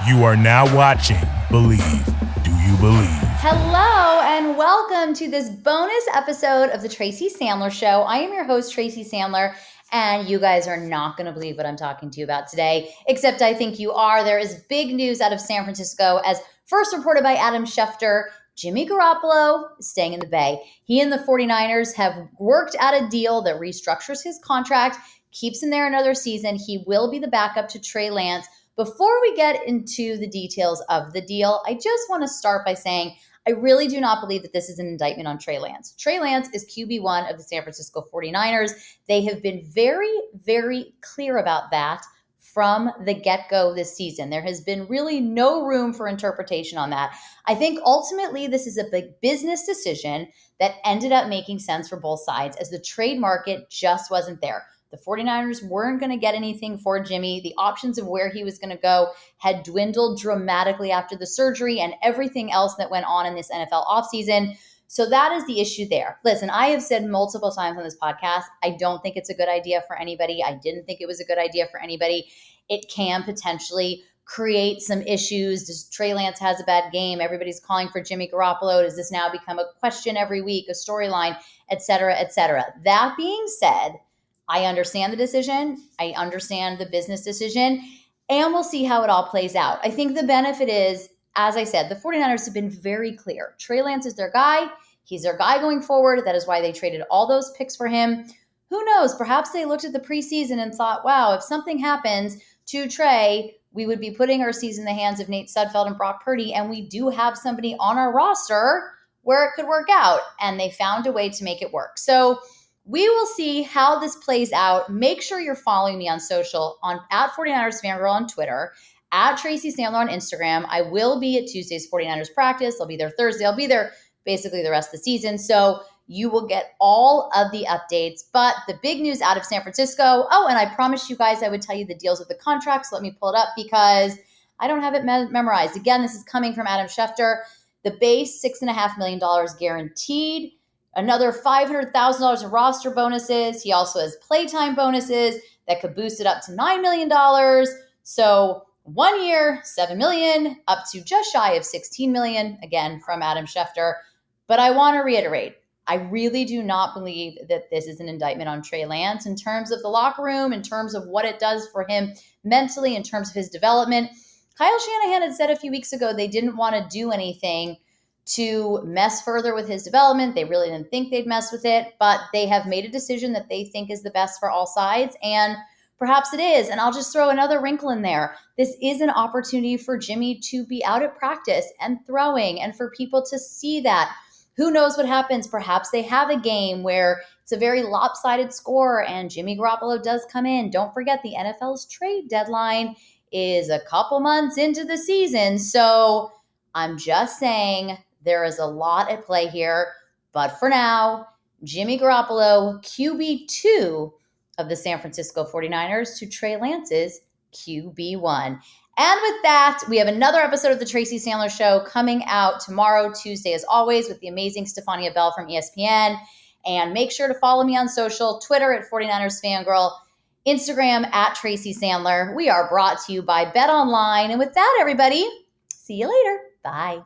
You are now watching Believe. Do you believe? Hello and welcome to this bonus episode of the Tracy Sandler Show. I am your host, Tracy Sandler, and you guys are not going to believe what I'm talking to you about today, except I think you are. There is big news out of San Francisco, as first reported by Adam Schefter. Jimmy Garoppolo is staying in the Bay. He and the 49ers have worked out a deal that restructures his contract, keeps him there another season. He will be the backup to Trey Lance. Before we get into the details of the deal, I just want to start by saying I really do not believe that this is an indictment on Trey Lance. Trey Lance is QB1 of the San Francisco 49ers. They have been very, very clear about that from the get-go this season. There has been really no room for interpretation on that. I think ultimately this is a big business decision that ended up making sense for both sides, as the trade market just wasn't there. The 49ers weren't going to get anything for Jimmy. The options of where he was going to go had dwindled dramatically after the surgery and everything else that went on in this NFL offseason. So that is the issue there. Listen, I have said multiple times on this podcast, I don't think it's a good idea for anybody. I didn't think it was a good idea for anybody. It can potentially create some issues. Does Trey Lance has a bad game? Everybody's calling for Jimmy Garoppolo. Does this now become a question every week, a storyline, et cetera, et cetera? That being said, I understand the decision. I understand the business decision, and we'll see how it all plays out. I think the benefit is, as I said, the 49ers have been very clear. Trey Lance is their guy. He's their guy going forward. That is why they traded all those picks for him. Who knows? Perhaps they looked at the preseason and thought, wow, if something happens to Trey, we would be putting our season in the hands of Nate Sudfeld and Brock Purdy, and we do have somebody on our roster where it could work out, and they found a way to make it work. So we will see how this plays out. Make sure you're following me on social at 49ers Fangirl on Twitter, at Tracy Sandler on Instagram. I will be at Tuesday's 49ers practice. I'll be there Thursday. I'll be there basically the rest of the season. So you will get all of the updates. But the big news out of San Francisco, and I promised you guys I would tell you the deals of the contracts. Let me pull it up because I don't have it memorized. Again, this is coming from Adam Schefter. The base, $6.5 million guaranteed. Another $500,000 in roster bonuses. He also has playtime bonuses that could boost it up to $9 million. So 1 year, $7 million, up to just shy of $16 million, again, from Adam Schefter. But I want to reiterate, I really do not believe that this is an indictment on Trey Lance in terms of the locker room, in terms of what it does for him mentally, in terms of his development. Kyle Shanahan had said a few weeks ago they didn't want to do anything to mess further with his development. They really didn't think they'd mess with it, but they have made a decision that they think is the best for all sides, and perhaps it is. And I'll just throw another wrinkle in there. This is an opportunity for Jimmy to be out at practice and throwing, and for people to see that. Who knows what happens? Perhaps they have a game where it's a very lopsided score and Jimmy Garoppolo does come in. Don't forget, the NFL's trade deadline is a couple months into the season. So I'm just saying, there is a lot at play here, but for now, Jimmy Garoppolo, QB2 of the San Francisco 49ers, to Trey Lance's QB1. And with that, we have another episode of the Tracy Sandler Show coming out tomorrow, Tuesday, as always, with the amazing Stefania Bell from ESPN. And make sure to follow me on social, Twitter at 49ers Fangirl, Instagram at Tracy Sandler. We are brought to you by Bet Online. And with that, everybody, see you later. Bye.